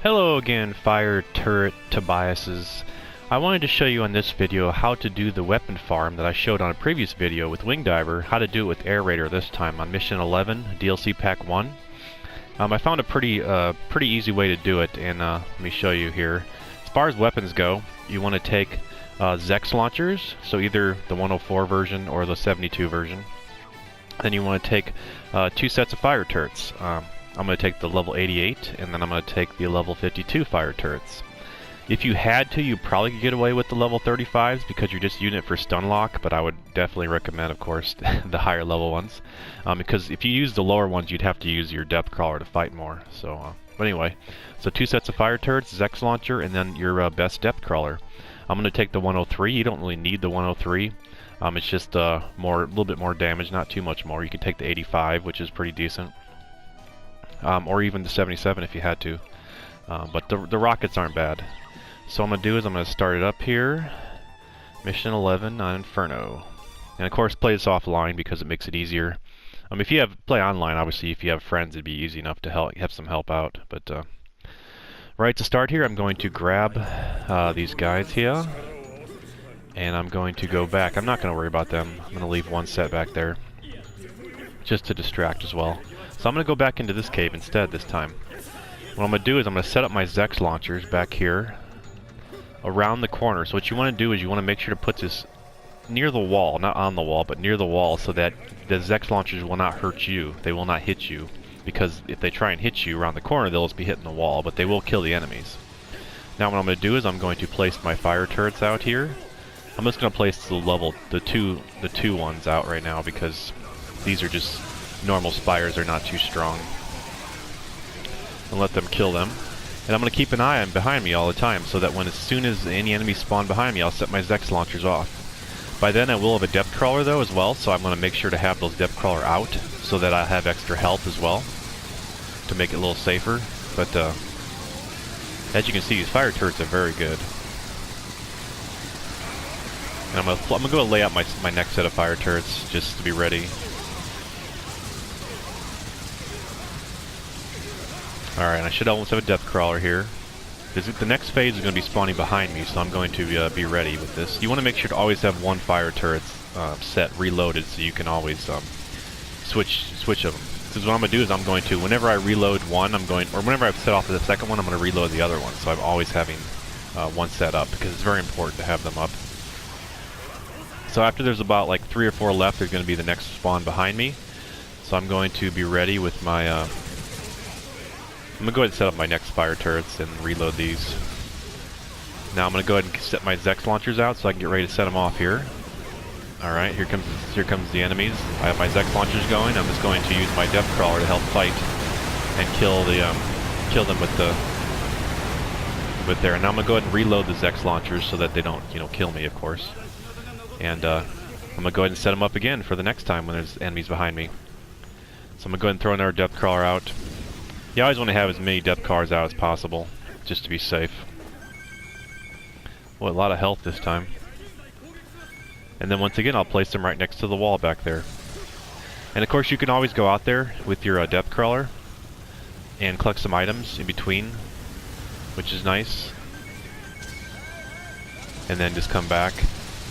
Hello again, Fire Turret Tobiases. I wanted to show you on this video how to do the weapon farm that I showed on a previous video with Wing Diver, how to do it with Air Raider this time on Mission 11, DLC Pack 1. I found a pretty easy way to do it, and let me show you here. As far as weapons go, you want to take Zex launchers, so either the 104 version or the 72 version. Then you want to take 2 sets of fire turrets. I'm going to take the level 88, and then I'm going to take the level 52 fire turrets. If you had to, you probably could get away with the level 35s because you're just using it for stun lock, but I would definitely recommend, of course, the higher level ones. Because if you use the lower ones, you'd have to use your depth crawler to fight more. So, but anyway, so 2 sets of fire turrets, Zex launcher, and then your best depth crawler. I'm going to take the 103. You don't really need the 103. It's just a little bit more damage, not too much more. You can take the 85, which is pretty decent. Or even the 77 if you had to. But the rockets aren't bad. So what I'm going to do is I'm going to start it up here. Mission 11 on Inferno. And of course play this offline because it makes it easier. If you play online, obviously if you have friends it'd be easy enough to have some help out. But right to start here, I'm going to grab these guys here. And I'm going to go back. I'm not going to worry about them. I'm going to leave one set back there. Just to distract as well. So I'm going to go back into this cave instead this time. What I'm going to do is I'm going to set up my Zex launchers back here around the corner. So what you want to do is you want to make sure to put this near the wall, not on the wall, but near the wall so that the Zex launchers will not hurt you. They will not hit you. Because if they try and hit you around the corner, they'll just be hitting the wall, but they will kill the enemies. Now what I'm going to do is I'm going to place my fire turrets out here. I'm just going to place the two ones out right now because these are just normal spires, are not too strong. And let them kill them. And I'm going to keep an eye on behind me all the time so that as soon as any enemies spawn behind me, I'll set my Zex launchers off. By then I will have a depth crawler though as well, so I'm going to make sure to have those depth crawler out so that I have extra health as well to make it a little safer. But as you can see, these fire turrets are very good. And I'm going to go lay out my next set of fire turrets just to be ready. Alright, I should almost have a depth crawler here. The next phase is going to be spawning behind me, so I'm going to be ready with this. You want to make sure to always have one fire turret set reloaded so you can always switch of them. So what I'm going to do is I'm going to, whenever I reload one, or whenever I've set off the second one, I'm going to reload the other one. So I'm always having one set up because it's very important to have them up. So after there's about like 3 or 4 left, there's going to be the next spawn behind me. So I'm going to be ready with my I'm going to go ahead and set up my next fire turrets and reload these. Now I'm going to go ahead and set my Zex launchers out so I can get ready to set them off here. Alright, here comes the enemies. I have my Zex launchers going. I'm just going to use my depth crawler to help fight and kill them with there. And now I'm going to go ahead and reload the Zex launchers so that they don't, kill me, of course. And I'm going to go ahead and set them up again for the next time when there's enemies behind me. So I'm going to go ahead and throw another depth crawler out. You always want to have as many depth crawlers out as possible, just to be safe. Well, a lot of health this time. And then once again, I'll place them right next to the wall back there. And of course, you can always go out there with your depth crawler and collect some items in between, which is nice. And then just come back,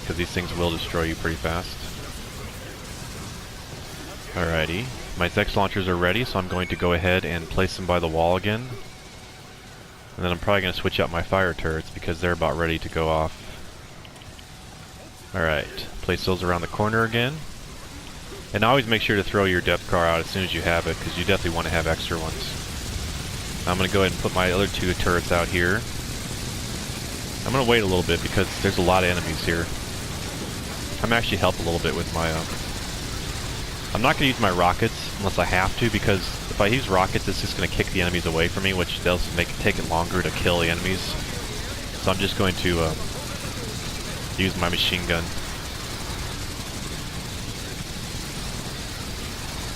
because these things will destroy you pretty fast. Alrighty. My Zex launchers are ready, so I'm going to go ahead and place them by the wall again. And then I'm probably going to switch out my fire turrets because they're about ready to go off. Alright, place those around the corner again. And always make sure to throw your depth car out as soon as you have it, because you definitely want to have extra ones. I'm going to go ahead and put my other 2 turrets out here. I'm going to wait a little bit because there's a lot of enemies here. I'm actually help a little bit with my I'm not going to use my rockets unless I have to, because if I use rockets, it's just going to kick the enemies away from me, which does take it longer to kill the enemies. So I'm just going to use my machine gun.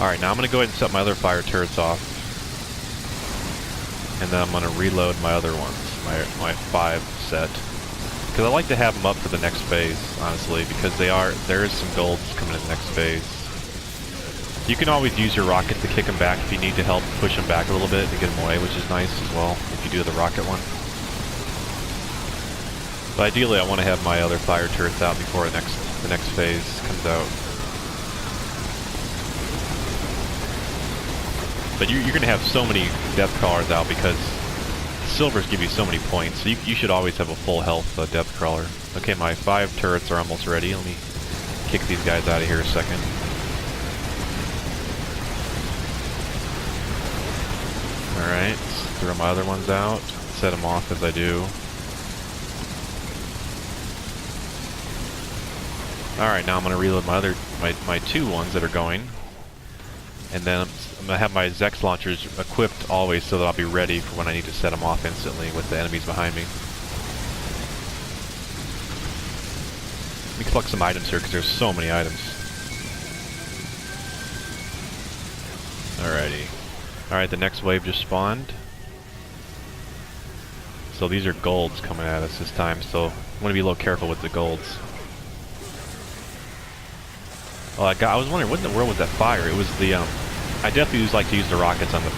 Alright, now I'm going to go ahead and set my other fire turrets off. And then I'm going to reload my other ones, my 5 set. Because I like to have them up for the next phase, honestly, because there is some golds coming in the next phase. You can always use your rockets to kick them back if you need to help push them back a little bit to get them away, which is nice as well, if you do the rocket one. But ideally, I want to have my other fire turrets out before the next phase comes out. But you're going to have so many depth crawlers out because silvers give you so many points, so you should always have a full health depth crawler. Okay, my 5 turrets are almost ready. Let me kick these guys out of here a second. Alright, throw my other ones out, set them off as I do. Alright, now I'm going to reload my 2 ones that are going. And then I'm going to have my Zex launchers equipped always so that I'll be ready for when I need to set them off instantly with the enemies behind me. Let me collect some items here because there's so many items. Alrighty. Alright, the next wave just spawned. So these are golds coming at us this time, so I'm going to be a little careful with the golds. Oh, I was wondering, what in the world was that fire? It was the, I definitely like to use the rockets on the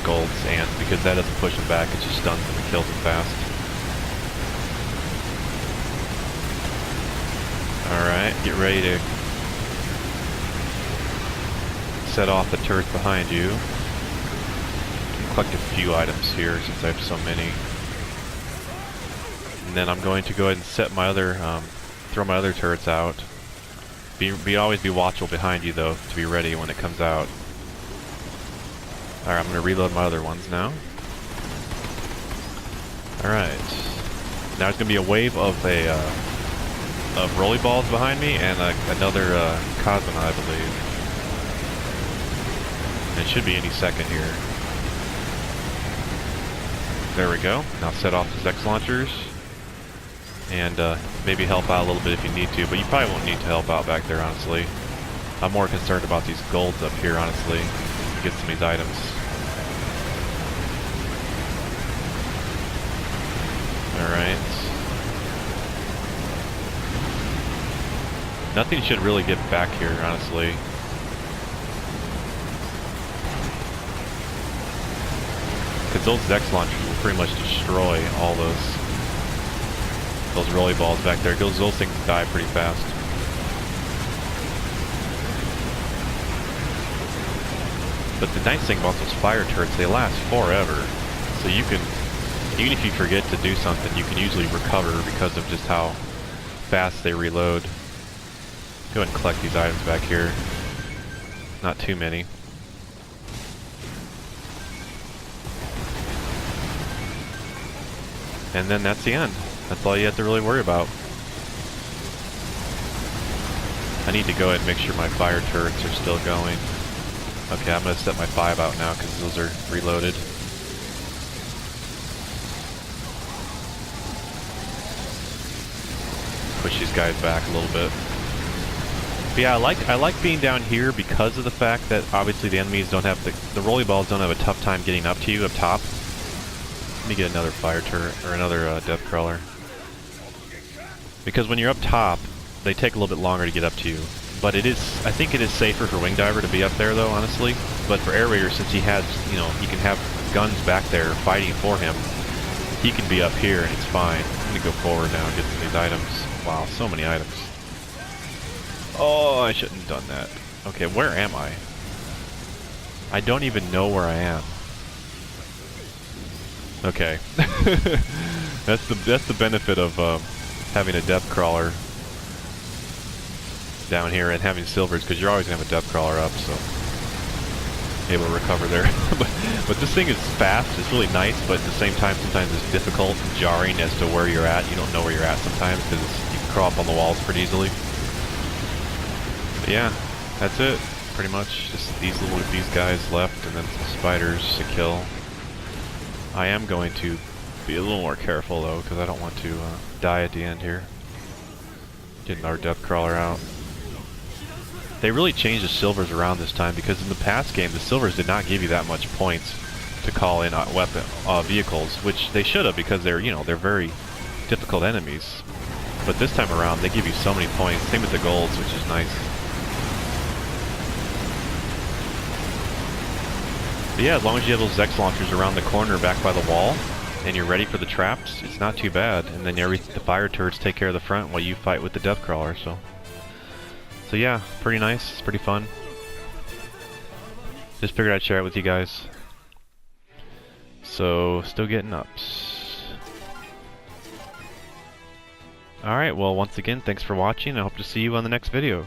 golds, and because that doesn't push them back, it just stuns them and kills them fast. Alright, get ready to set off the turret behind you. Collect a few items here since I have so many. And then I'm going to go ahead and set my other, throw my other turrets out. Always be watchful behind you though, to be ready when it comes out. Alright, I'm going to reload my other ones now. Alright. Now there's going to be a wave of rolly balls behind me and another Cosmonaut, I believe. It should be any second here. There we go. Now set off the Zex launchers. And maybe help out a little bit if you need to, but you probably won't need to help out back there, honestly. I'm more concerned about these golds up here, honestly, to get some of these items. Alright. Nothing should really get back here, honestly. Because those Zex launchers will pretty much destroy all those rolly balls back there. Those things die pretty fast. But the nice thing about those fire turrets, they last forever. So you can, even if you forget to do something, you can usually recover because of just how fast they reload. Go ahead and collect these items back here. Not too many. And then that's the end. That's all you have to really worry about. I need to go ahead and make sure my fire turrets are still going. Okay, I'm going to set my 5 out now because those are reloaded. Push these guys back a little bit. But yeah, I like being down here because of the fact that obviously the enemies don't have the rolly balls don't have a tough time getting up to you up top. Let me get another fire turret or another depth crawler. Because when you're up top, they take a little bit longer to get up to you. But I think it is safer for Wing Diver to be up there though, honestly. But for Air Raider, since he has, he can have guns back there fighting for him, he can be up here and it's fine. I'm gonna go forward now and get some of these items. Wow, so many items. Oh, I shouldn't have done that. Okay, where am I? I don't even know where I am. Okay. That's the benefit of having a depth crawler down here and having silvers, because you're always gonna have a depth crawler up, so able to recover there. but this thing is fast. It's really nice, but at the same time, sometimes it's difficult and jarring as to where you're at. You don't know where you're at sometimes because you can crawl up on the walls pretty easily. But yeah, that's it. Pretty much just these guys left, and then some spiders to kill. I am going to be a little more careful though, because I don't want to die at the end here. Getting our depth crawler out. They really changed the silvers around this time, because in the past game the silvers did not give you that much points to call in vehicles, which they should have, because they're they're very difficult enemies. But this time around they give you so many points. Same with the golds, which is nice. But yeah, as long as you have those Zex launchers around the corner back by the wall, and you're ready for the traps, it's not too bad. And then the fire turrets take care of the front while you fight with the death crawler. So yeah, pretty nice. It's pretty fun. Just figured I'd share it with you guys. So still getting ups. Alright, well once again, thanks for watching. I hope to see you on the next video.